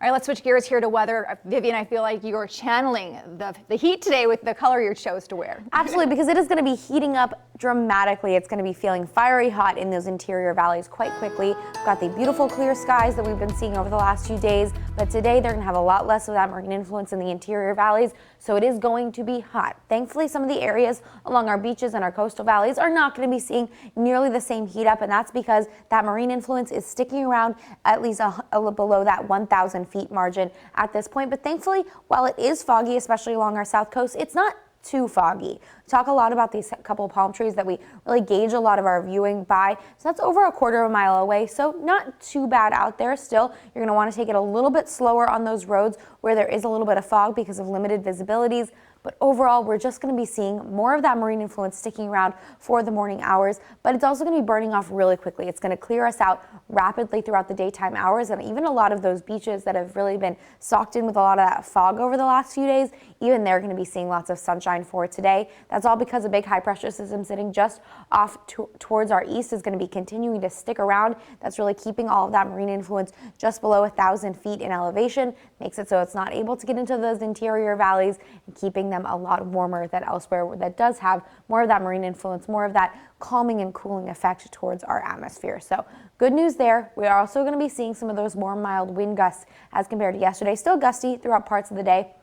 All right, let's switch gears here to weather. Vivian, I feel like you're channeling the heat today with the color you chose to wear. Absolutely, because it is going to be heating up dramatically. It's going to be feeling fiery hot in those interior valleys quite quickly. We've got the beautiful clear skies that we've been seeing over the last few days, but today they're going to have a lot less of that marine influence in the interior valleys, so it is going to be hot. Thankfully, some of the areas along our beaches and our coastal valleys are not going to be seeing nearly the same heat up, and that's because that marine influence is sticking around at least below that 1,000 feet margin at this point. But thankfully, while it is foggy, especially along our south coast, it's not too foggy. We talk a lot about these couple of palm trees that we really gauge a lot of our viewing by. So that's over a quarter of a mile away, so not too bad out there. Still, you're going to want to take it a little bit slower on those roads where there is a little bit of fog because of limited visibilities. But overall, we're just going to be seeing more of that marine influence sticking around for the morning hours, but it's also going to be burning off really quickly. It's going to clear us out rapidly throughout the daytime hours, and even a lot of those beaches that have really been socked in with a lot of that fog over the last few days, even they're going to be seeing lots of sunshine for today. That's all because a big high pressure system sitting just off towards our east is going to be continuing to stick around. That's really keeping all of that marine influence just below 1,000 feet in elevation, makes it so it's not able to get into those interior valleys and keeping them a lot warmer than elsewhere that does have more of that marine influence, more of that calming and cooling effect towards our atmosphere. So good news there. We are also going to be seeing some of those more mild wind gusts as compared to yesterday. Still gusty throughout parts of the day.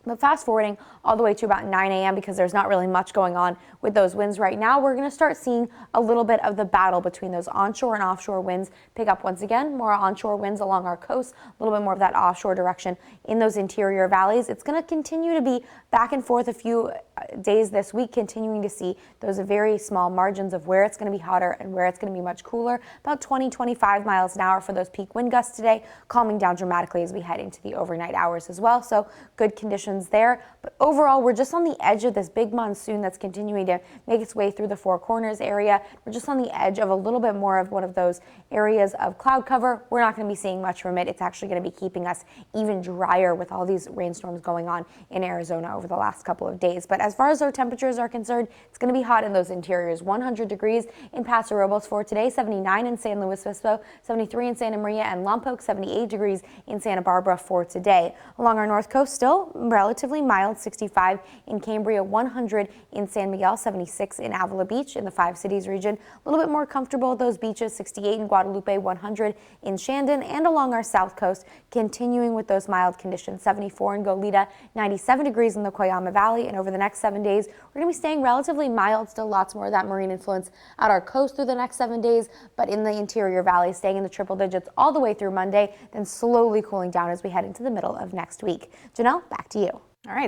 But fast forwarding all the way to about 9 a.m. because there's not really much going on with those winds right now, we're going to start seeing a little bit of the battle between those onshore and offshore winds pick up once again. More onshore winds along our coast, a little bit more of that offshore direction in those interior valleys. It's going to continue to be back and forth a few days this week, continuing to see those very small margins of where it's going to be hotter and where it's going to be much cooler. About 20-25 miles an hour for those peak wind gusts today, calming down dramatically as we head into the overnight hours as well. So good conditions there, but overall we're just on the edge of this big monsoon that's continuing to make its way through the Four Corners area. We're just on the edge of a little bit more of one of those areas of cloud cover. We're not going to be seeing much from it. It's actually going to be keeping us even drier with all these rainstorms going on in Arizona over the last couple of days. But as far as our temperatures are concerned, it's going to be hot in those interiors. 100 degrees in Paso Robles for today, 79 in San Luis Obispo, 73 in Santa Maria and Lompoc, 78 degrees in Santa Barbara for today. Along our north coast, still relatively mild, 65 in Cambria, 100 in San Miguel, 76 in Avila Beach in the Five Cities region. A little bit more comfortable at those beaches, 68 in Guadalupe, 100 in Shandon, and along our south coast, continuing with those mild conditions, 74 in Goleta, 97 degrees in the Coyama Valley, and over the next 7 days, we're going to be staying relatively mild, still lots more of that marine influence at our coast through the next 7 days, but in the interior valley, staying in the triple digits all the way through Monday, then slowly cooling down as we head into the middle of next week. Janelle, back to you. All right.